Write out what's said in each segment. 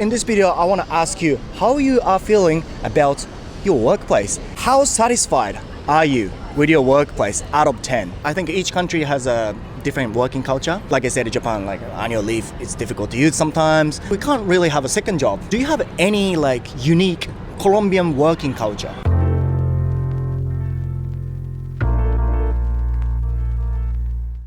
In this video, I want to ask you how you are feeling about your workplace. How satisfied are you with your workplace out of 10? I think each country has a different working culture. Like I said, in Japan, like annual leave is difficult to use sometimes. We can't really have a second job. Do you have any unique Colombian working culture?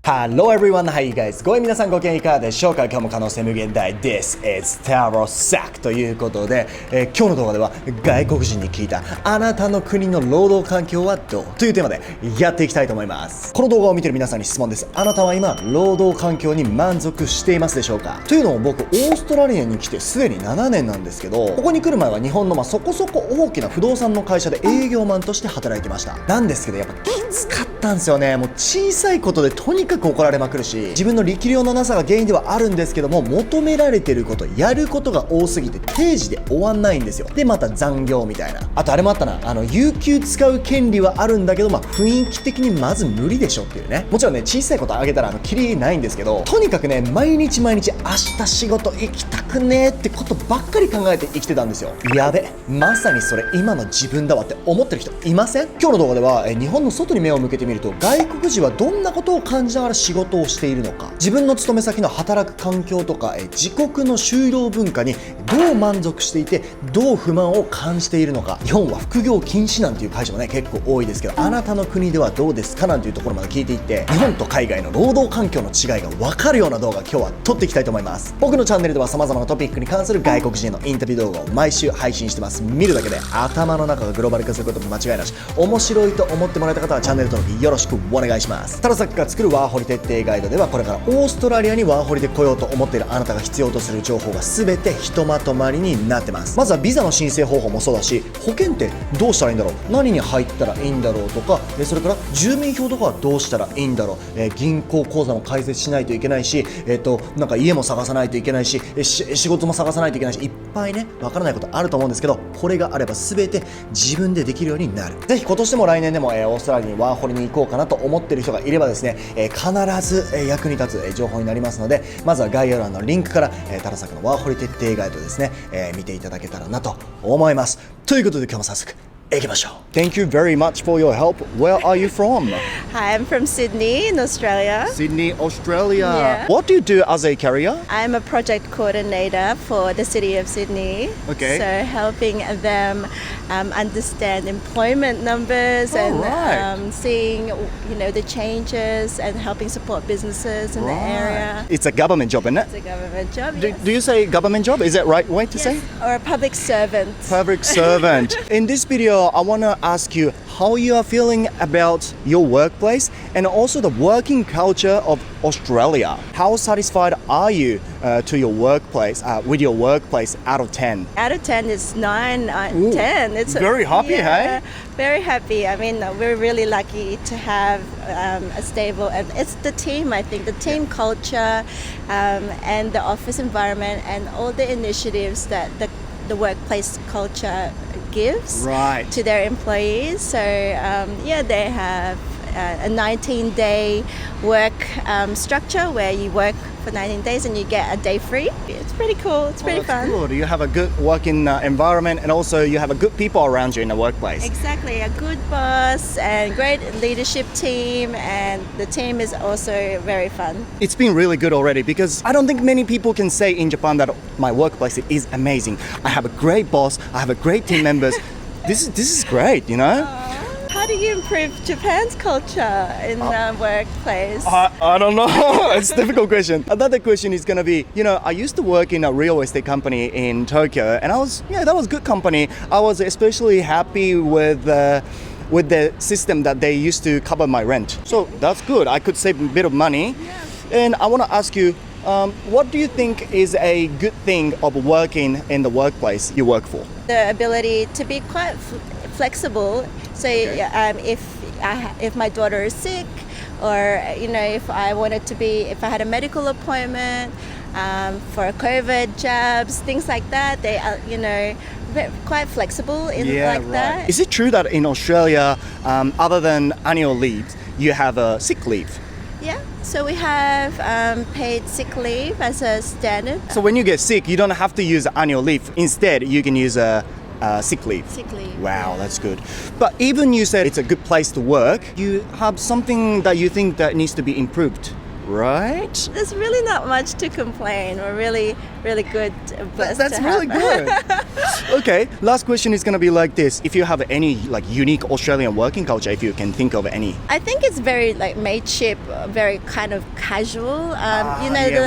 Hello everyone, how you guys? ご皆さんご機嫌いかがでしょうか。今日も可能性無限大 This is タロサックということで、今日の動画では外国人に聞いたあなたの国の労働環境はどうというテーマでやっていきたいと思います。この動画を見ている皆さんに質問です。あなたは今労働環境に満足していますでしょうか。というのも僕オーストラリアに来てすでに7年なんですけど、ここに来る前は日本のそこそこ大きな不動産の会社で営業マンとして働いてました。なんですけどやっぱきつかったんですよね。もう小さいことでとにかく怒られまくるし、自分の力量のなさが原因ではあるんですけども、求められてることやることが多すぎて定時で終わんないんですよ。でまた残業みたいな、あとあれもあったな、有給使う権利はあるんだけど、雰囲気的にまず無理でしょっていうね。もちろんね小さいことあげたらキリないんですけど、とにかくね毎日明日仕事行きたくねーってことばっかり考えて生きてたんですよ。やべ、まさにそれ今の自分だわって思ってる人いません？今日の動画では日本の外に目を向けてみると、外国人はどんなことを感じながら仕事をしているのか、自分の勤め先の働く環境とか自国の就労文化にどう満足していてどう不満を感じているのか。日本は副業禁止なんていう会社もね結構多いですけど、あなたの国ではどうですかなんていうところまで聞いていって、日本と海外の労働環境の違いが分かるような動画今日は撮っていきたいと思います。僕のチャンネルでは様々なトピックに関する外国人へのインタビュー動画を毎週配信してます。見るだけで頭の中がグローバル化することも間違いなし。面白いと思ってもらえた方はチャンネル登録よろしくお願いします。タロサックが作るワーホリ徹底ガイドでは、これからオーストラリアにワーホリで来ようと思っているあなたが必要とする情報が全てひとまとまりになってます。まずはビザの申請方法もそうだし、保険ってどうしたらいいんだろう、何に入ったらいいんだろうとか、それから住民票とかはどうしたらいいんだろう、銀行口座も開設しないといけないし、なんか家も探さないといけないし、仕事も探さないといけないし、いっぱいねわからないことあると思うんですけど、これがあれば全て自分でできるようになる。ぜひ今年でも来年でも、オーストラリアにワーホリに行こうかなと思っている人がいればですね、必ず、役に立つ、情報になりますので、まずは概要欄のリンクから、タロサックのワーホリ徹底ガイドですね、見ていただけたらなと思います。ということで今日も早速行きましょう。 Thank you very much for your help. Where are you from? Hi, I'm from Sydney in Australia. Sydney, Australia. Yeah. What do you do as a career? I'm a project coordinator for the city of Sydney. Okay. So helping them understand employment numbers and right. Seeing the changes and helping support businesses in the area. It's a government job, isn't it? It's a government job. Do you say government job? Is that right way to Yes. say? Or a public servant. Public servant. In this video, I want to ask you how you are feeling about your workplace and also the working culture of Australia. How satisfied are you to your workplace, with your workplace out of 10? Out of 10 is 9, Ooh, 10. It's very happy, hey? Very happy. I mean, we're really lucky to have a stable, and it's the team, I think, the team culture and the office environment and all the initiatives that the workplace culture gives to their employees. So they have a 19-day work structure where you work for 19 days and you get a day free. It's pretty cool. It's pretty fun. Good. You have a good working environment, and also you have a good people around you in the workplace. Exactly. A good boss and great leadership team, and the team is also very fun. It's been really good already, because I don't think many people can say in Japan that my workplace is amazing. I have a great boss. I have a great team members. This is great, you know? How do you improve Japan's culture in the workplace? I don't know. It's a difficult question. Another question is going to be, I used to work in a real estate company in Tokyo, and that was a good company. I was especially happy with the system that they used to cover my rent. So that's good. I could save a bit of money. Yeah. And I want to ask you, what do you think is a good thing of working in the workplace you work for? The ability to be quite flexible. So if my daughter is sick, or if I had a medical appointment for COVID jabs, things like that, they are quite flexible in that. Is it true that in Australia, other than annual leave, you have a sick leave? Yeah, so we have paid sick leave as a standard. So when you get sick, you don't have to use annual leave. Instead, you can use a sick leave. Sick leave. Wow, that's good. But even you said it's a good place to work, you have something that you think that needs to be improved, right? There's really not much to complain. We're really, really good. Blessed That's to really have that. good. Okay, last question is going to be like this. If you have any like unique Australian working culture, if you can think of any. I think it's very like mateship, very kind of casual.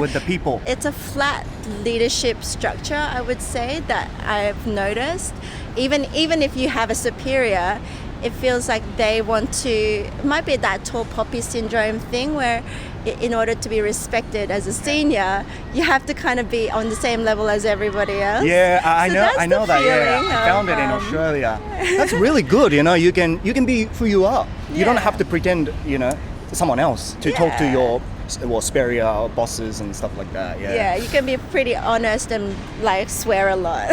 With the people. It's a flat leadership structure, I would say, that I've noticed. Even if you have a superior, it feels like they want to. It might be that tall poppy syndrome thing where, in order to be respected as a senior, you have to kind of be on the same level as everybody else. Yeah, I So know. that's I know the that. Yeah, feeling I found of, it in Australia. That's really good. You know, you can be who you are. You don't Yeah. have to pretend. You know, someone else to talk to Yeah. your superior bosses and stuff like that. Yeah. Yeah, you can be pretty honest and like swear a lot.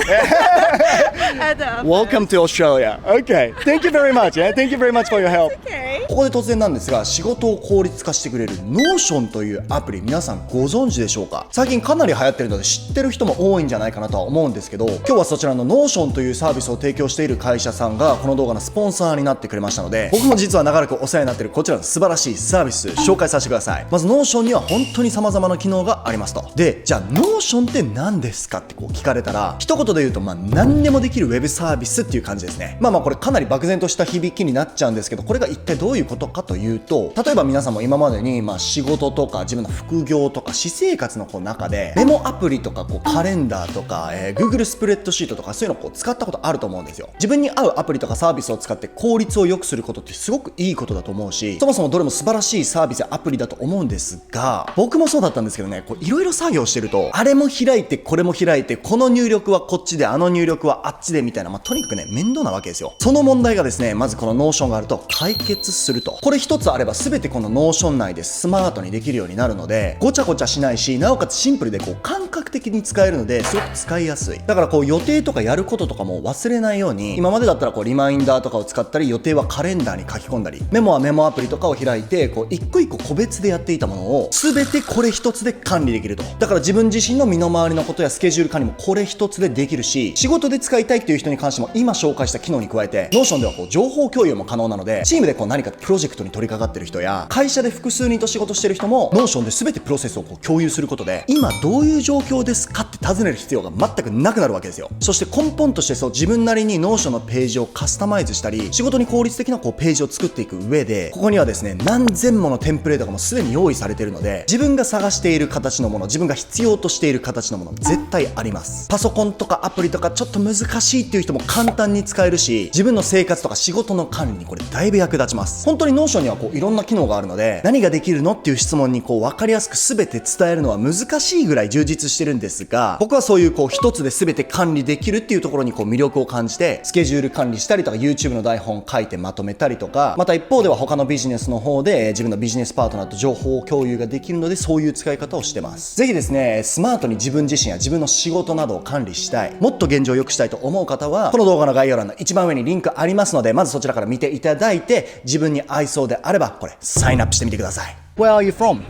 At the office. Welcome to Australia. Okay. Thank you very much. Yeah. Thank you very much for your help. Okay. ここで突然なんですが、仕事を効率化してくれる Notion というアプリ、皆さんご存知でしょうか？最近かなり流行ってるので知ってる人も多いんじゃないかなとは思うんですけど、今日はそちらの Notion というサービスを提供している会社さんがこの動画のスポンサーになってくれましたので、僕も実は長らくお世話になっているこちらの素晴らしいサービス紹介させてください。まず Notion には本当に様々な機能がありますと。で、じゃあ Notion って何ですかってこう聞かれたら、一言で言うと何でもできるウェブサービスっていう感じですね。これかなり漠然とした響きになっちゃうんですけど、これが一体どういうことかというと、例えば皆さんも今までに仕事とか自分の副業とか私生活の中でメモアプリとかカレンダーとか、Google スプレッドシートとかそういうのを使ったことあると思うんですよ。自分に合うアプリとかサービスを使って効率を良くすることってすごくいいことだと思うし、そもそもどれも素晴らしいサービスやアプリだと思うんですが、僕もそうだったんですけどね、いろいろ作業してるとあれも開いてこれも開いて、この入力はこっちであの入力はあっちでみたいな、とにかくね面倒なわけですよ。その問題がですね、まずこの Notion があると解決すると。これ一つあれば全てこの Notion 内でスマートにできるようになるので、ごちゃごちゃしないし、なおかつシンプルで感覚的に使えるので、すごく使いやすい。だから予定とかやることとかも忘れないように、今までだったらリマインダーとかを使ったり、予定はカレンダーに書き込んだり、メモはメモアプリとかを開いて一個一個個別でやっていたものを全てこれ一つで管理できると。だから自分自身の身の回りのことやスケジュール管理もこれ一つでできるし、仕事で使いたいっていう人に関しても今紹介した機能に加えて Notion では情報共有も可能なので、チームで何かプロジェクトに取り掛かってる人や会社で複数人と仕事してる人も Notion で全てプロセスを共有することで、今どういう状況ですかって尋ねる必要が全くなくなるわけですよ。そして根本として自分なりに Notion のページをカスタマイズしたり、仕事に効率的なページを作っていく上で、ここにはですね何千ものテンプレートがもうすでに用意されているので、自分が探している形のもの、自分が必要としている形のもの絶対あります。パソコンとかアプリとかちょっと難しいっていう人も簡単に使えるし、自分の生活とか仕事の管理にこれだいぶ役立ちます。本当に Notion にはいろんな機能があるので、何ができるのっていう質問に分かりやすく全て伝えるのは難しいぐらい充実してるんですが、僕はそういう一つで全て管理できるっていうところに魅力を感じて、スケジュール管理したりとか YouTube の台本書いてまとめたりとか、また一方では他のビジネスの方で自分のビジネスパートナーと情報共有ができるので、そういう使い方をしてます。ぜひですね、スマートに自分自身や自分の仕事などを管理したい、もっと現状を良くしたいと思う方は、この動画の概要欄の一番上にリンクありますので、まずそちらから見ていただいて、自分に合いそうであればサインアップしてみてください。Where are you from?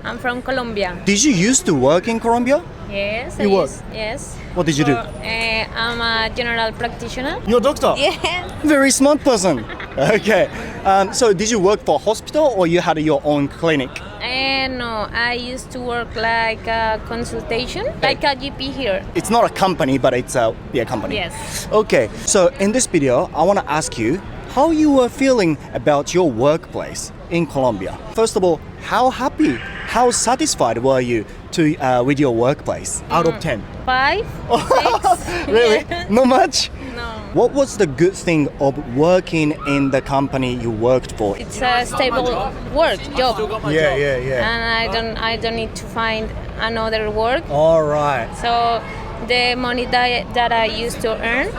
I'm from Colombia. Did you used to work in Colombia? Yes. You work? Yes. What did you do? I'm a general practitioner. You're a doctor? Yes. Very smart person. Okay. So did you work for a hospital or you had your own clinic? No, I used to work like a consultation, like a GP here. It's not a company, but it's a company. Yes. Okay. So in this video, I want to ask you how you were feeling about your workplace in Colombia. First of all, how happy, how satisfied were you with your workplace out of 10? 5, 6. Really? Not much? No. What was the good thing of working in the company you worked for? It's a stable work job. Yeah. And I don't need to find another work. All right. So the money that I used to earn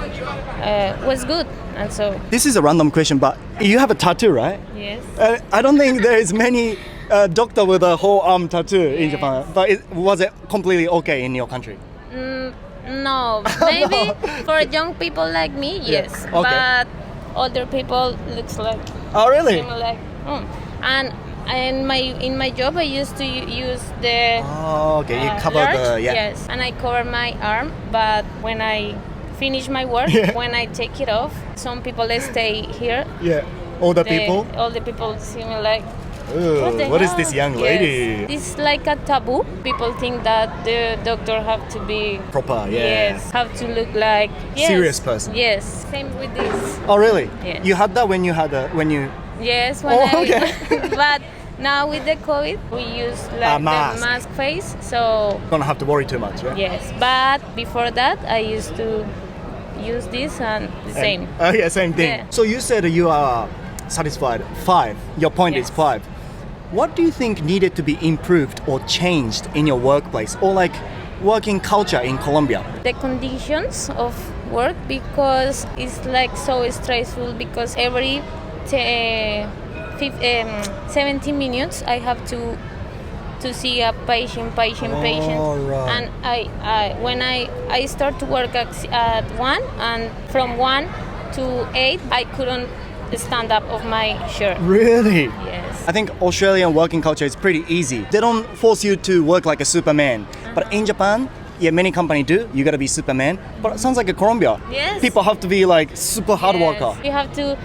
was good. And so This is a random question, but you have a tattoo, right? yes. I don't think there is many doctor with a whole arm tattoo in Japan. But was it completely okay in your country? No, maybe for young people like me, yes. Okay. But older people looks like Oh, really? like. And in my job, I used to use the Oh, okay. You cover large, the yes, and I cover my arm. But when I finish my work, when I take it off, some people they stay here. Yeah. All the people. All the people see me like. Ooh, what is this young lady? Yes. It's like a taboo. People think that the doctor have to be Proper, yeah. Yes, have to look like Serious person. Yes, same with this. Oh, really? Yes. You had that when you Yes, okay. But now with the COVID, we use like the mask face. So don't have to worry too much, right? yes, but before that, I used to use this and the same. Oh, yeah, same thing. Yeah. So you said you are satisfied. 5. Your point is Yes. 5. What do you think needed to be improved or changed in your workplace or like working culture in Colombia? The conditions of work, because it's like so stressful, because every 70 minutes I have to see a patient, right. and I when I start to work at 1, and from 1 to 8 I couldn't stand up of my shirt. Really? Yes. I think Australian working culture is pretty easy. They don't force you to work like a Superman. But in Japan, yeah, many companies do. You gotta be Superman. But it sounds like a Colombia. Yes. People have to be like super hard worker. You have to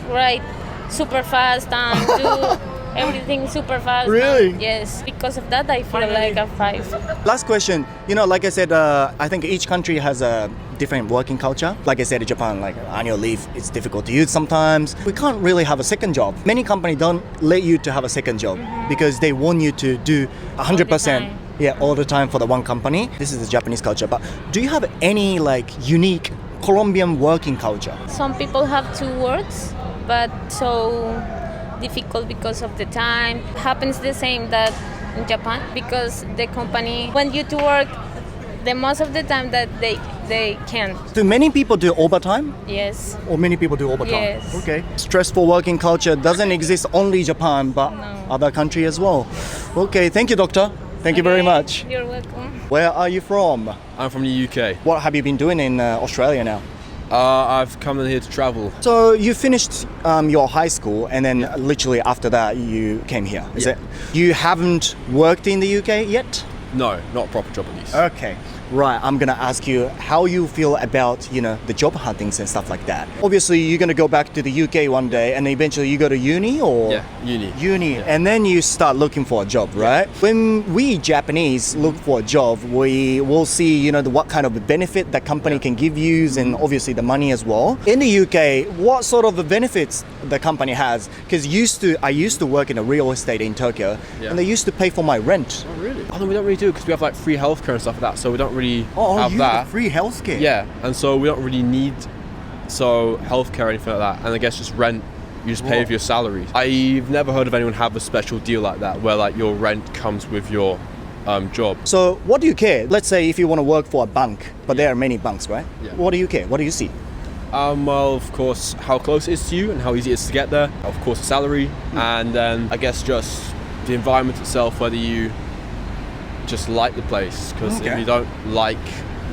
write super fast and do everything super fast. Really? Yes. Because of that, I feel like a 5. Last question. You know, like I said, I think each country has a different working culture. Like I said, in Japan, like annual leave, it's difficult to use sometimes. We can't really have a second job. Many companies don't let you to have a second job because they want you to do 100%. Yeah, all the time for the one company. This is the Japanese culture. But do you have any like unique Colombian working culture? Some people have 2 words, but so difficult because of the time. Happens the same that in Japan, because the company want you to work the most of the time that they can't. Do many people do overtime? Yes. Or many people do overtime? Yes. Okay. Stressful working culture doesn't exist only Japan, but other country as well. Okay, thank you, doctor. Thank you very much. You're welcome. Where are you from? I'm from the UK. What have you been doing in Australia now? I've come in here to travel. So you finished your high school and then literally after that you came here, is it? You haven't worked in the UK yet? No, not a proper job at least. Okay. Right, I'm gonna ask you how you feel about, the job huntings and stuff like that. Obviously, you're gonna go back to the UK one day and eventually you go to uni or? Yeah, uni. Uni, and then you start looking for a job, right? When we Japanese look for a job, we will see, what kind of benefit that company can give you and obviously the money as well. In the UK, what sort of benefits the company has? Because I used to work in a real estate in Tokyo and they used to pay for my rent. Oh, really? Oh, no, we don't really do it because we have like free healthcare and stuff like that, so we don't really have you that. have free healthcare? Yeah, and so we don't really need healthcare or anything like that. And I guess just rent, you just pay for your salary. I've never heard of anyone have a special deal like that where like your rent comes with your job. So what do you care? Let's say if you want to work for a bank, but there are many banks, right? Yeah. What do you care? What do you see? Well, of course, how close it is to you and how easy it is to get there. Of course, the salary, and then I guess just the environment itself, whether you just like the place, because if you don't like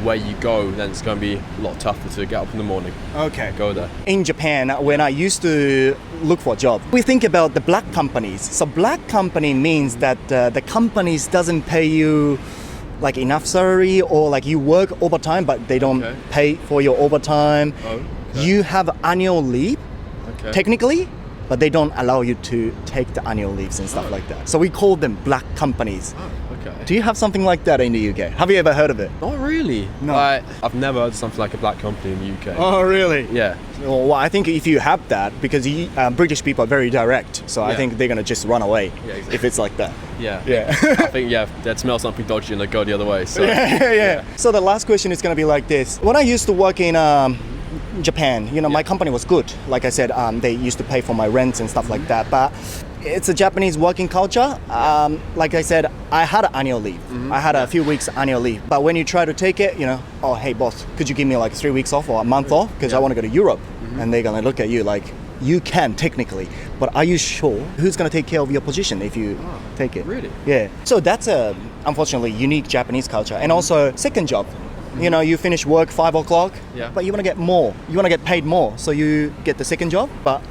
where you go, then it's going to be a lot tougher to get up in the morning. Okay. Go there. In Japan, when I used to look for a job, we think about the black companies. So black company means that the companies doesn't pay you like enough salary, or like you work overtime but they don't pay for your overtime. You have annual leave technically, but they don't allow you to take the annual leaves and stuff like that. So we call them black companies. Do you have something like that in the UK? Have you ever heard of it? Not really. No. I've never heard of something like a black company in the UK. Oh, really? Yeah. Well, I think if you have that, because British people are very direct, so I think they're going to just run away if it's like that. Yeah. Yeah. I think, they'd smell something dodgy and they'd go the other way. So. Yeah. So the last question is going to be like this. When I used to work in Japan, my company was good. Like I said, they used to pay for my rents and stuff like that. But it's a Japanese working culture. Like I said, I had an annual leave. I had a few weeks annual leave. But when you try to take it, oh, hey boss, could you give me like 3 weeks off or a month off? Because I want to go to Europe. And they're going to look at you like, you can technically, but are you sure who's going to take care of your position if you take it? Really? Yeah. So that's a, unfortunately, unique Japanese culture. And also, second job. You finish work 5 o'clock, but you want to get more. You want to get paid more. So you get the second job, but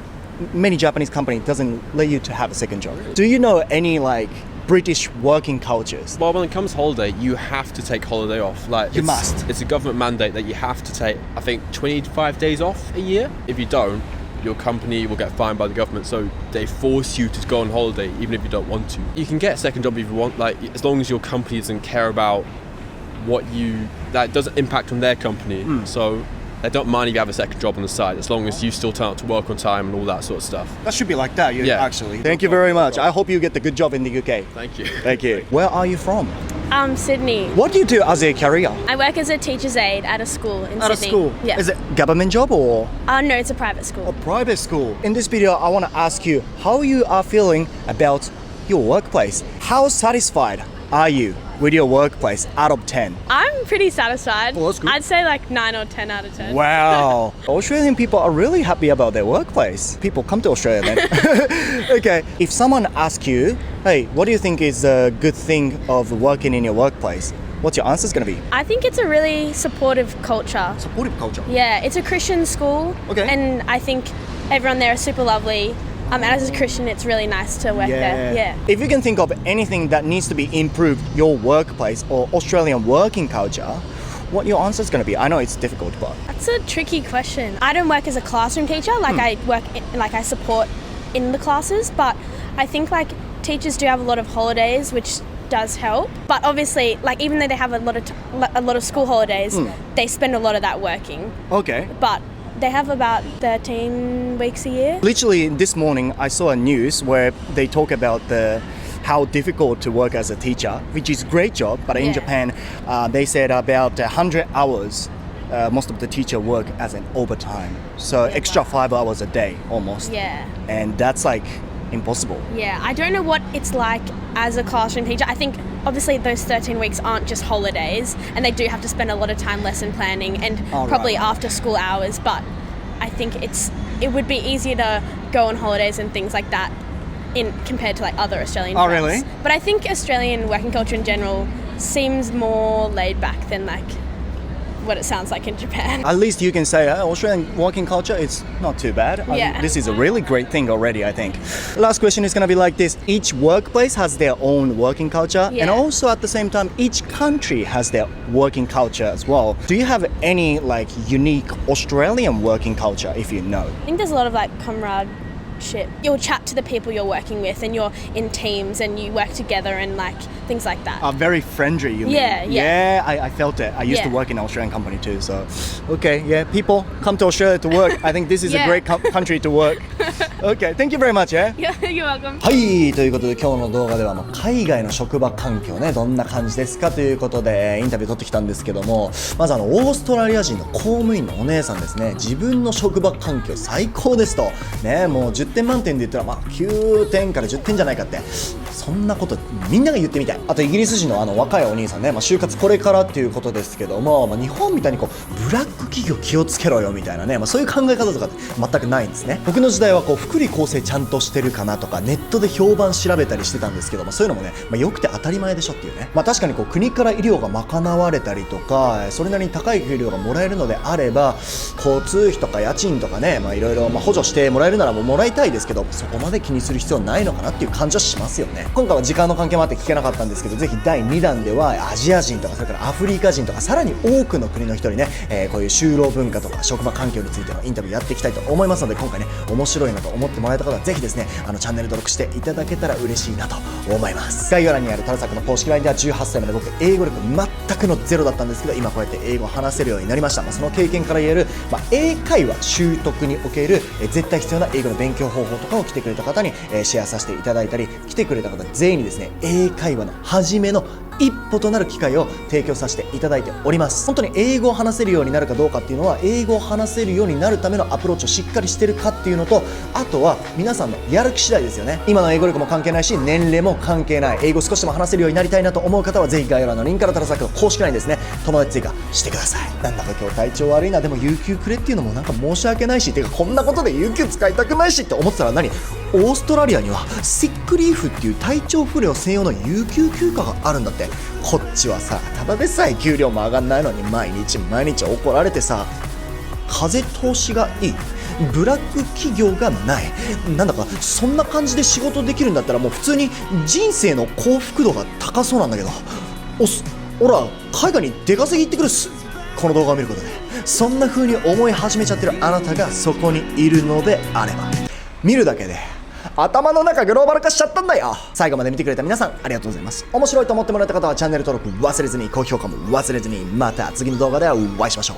many Japanese companies doesn't let you to have a second job. Do you know any like British working cultures? Well, when it comes to holiday, you have to take holiday off. Like You must. It's a government mandate that you have to take, I think, 25 days off a year. If you don't, your company will get fined by the government. So they force you to go on holiday, even if you don't want to. You can get a second job if you want, like as long as your company doesn't care about that doesn't impact on their company. So they don't mind if you have a second job on the side, as long as you still turn up to work on time and all that sort of stuff. That should be like that, Yeah. actually. Thank you very much. I hope you get the good job in the UK. Thank you. Thank you. Where are you from? Sydney. What do you do as a career? I work as a teacher's aide at a school in At a Sydney. school? Yeah. Is it government job or No, it's a private school. a private school? In this video, I want to ask you how you are feeling about your workplace. How satisfied are you with your workplace out of 10? I'm pretty satisfied. Oh, that's good. I'd say like 9 or 10 out of 10. Wow. Australian people are really happy about their workplace. People come to Australia then. Okay, if someone asks you, hey, what do you think is a good thing of working in your workplace? What's your answer going to be? I think it's a really supportive culture. Supportive culture. Yeah, it's a Christian school. Okay. And I think everyone there is super lovely. And as a Christian, it's really nice to work there. Yeah. If you can think of anything that needs to be improved, your workplace or Australian working culture, what your answer is going to be? I know it's difficult, but That's a tricky question. I don't work as a classroom teacher. Like I support in the classes, but I think like teachers do have a lot of holidays, which does help. But obviously, like even though they have a lot of school holidays, they spend a lot of that working. okay. But they have about 13 weeks a year. Literally this morning I saw a news where they talk about how difficult to work as a teacher, which is a great job, but in Yeah. Japan they said about 100 hours most of the teacher work as an overtime, so extra 5 hours a day almost. Yeah. And that's like impossible. Yeah, I don't know what it's like as a classroom teacher. I think obviously those 13 weeks aren't just holidays, and they do have to spend a lot of time lesson planning and probably after school hours, but I think it would be easier to go on holidays and things like that compared to like other Australian jobs. Really? But I think Australian working culture in general seems more laid back than like what it sounds like in Japan. At least you can say Australian working culture, it's not too bad. Yeah. This is a really great thing already, I think. Last question is going to be like this. Each workplace has their own working culture, and Yeah. also at the same time, each country has their working culture as well. Do you have any like unique Australian working culture, if you know? I think there's a lot of like comradeship. You'll chat to the people you're working with, and you're in teams and you work together and like things like that. Very friendly, you mean? Yeah. Yeah, I felt it. I used to Yeah. work in an Australian company too, so okay, yeah, people come to Australia to work. I think this is a Yeah. great country to work. Okay, thank you very much, yeah? Yeah, you're welcome. はい、ということで今日の動画では海外の職場環境ね、どんな感じですかということでインタビュー取ってきたんですけども、まずオーストラリア人の公務員のお姉さんですね、自分の職場環境最高ですとね、もう10点満点で言ったら9点から10点じゃないかって、そんなことみんなが言ってみたい。あとイギリス人の若いお兄さんね、就活これからっていうことですけども、日本みたいにブラック企業気をつけろよみたいなね、そういう考え方とか全くないんですね。僕の時代は福利厚生ちゃんとしてるかなとかネットで評判調べたりしてたんですけども、そういうのもね、良くて当たり前でしょっていうね。確かに国から医療が賄われたりとか、それなりに高い給料がもらえるのであれば、交通費とか家賃とかね、いろいろ補助してもらえるならもらいたいですけど、そこまで気にする必要ないのかなっていう感じはしますよね。今回は時間の関係もあって聞けなかったんですけど、ぜひ第2弾ではアジア人とかそれからアフリカ人とかさらに多くの国の人にね、こういう就労文化とか職場環境についてのインタビューやっていきたいと思いますので、今回ね面白いなと思ってもらえた方はぜひですねチャンネル登録していただけたら嬉しいなと思います。概要欄にあるタロサックの公式 LINE では18歳まで僕英語力全くのゼロだったんですけど、今こうやって英語を話せるようになりました。その経験から言える、英会話習得における絶対必要な英語の勉強方法とかを来てくれた方にシェアさせていただいたり、来てくれた方全員にですね英会話の初めの一歩となる機会を提供させていただいております。本当に英語を話せるようになるかどうかっていうのは、英語を話せるようになるためのアプローチをしっかりしてるかっていうのと、あとは皆さんのやる気次第ですよね。今の英語力も関係ないし、年齢も関係ない。英語少しでも話せるようになりたいなと思う方はぜひ概要欄のリンクからタロサックの公式 LINE ですね、友達追加してください。なんだか今日体調悪いな、でも有給くれっていうのもなんか申し訳ないし、てかこんなことで有給使いたくないしって思ってたら、オーストラリアにはシックリーフっていう体調不良専用の有給休暇があるんだって。こっちはさ、ただでさえ給料も上がんないのに毎日怒られてさ、風通しがいい、ブラック企業がない。なんだかそんな感じで仕事できるんだったらもう普通に人生の幸福度が高そうなんだけど、おら海外に出稼ぎ行ってくるっす。この動画を見ることでそんな風に思い始めちゃってるあなたがそこにいるのであれば、見るだけで頭の中グローバル化しちゃったんだよ。最後まで見てくれた皆さんありがとうございます。面白いと思ってもらえた方はチャンネル登録忘れずに、高評価も忘れずに、また次の動画でお会いしましょう。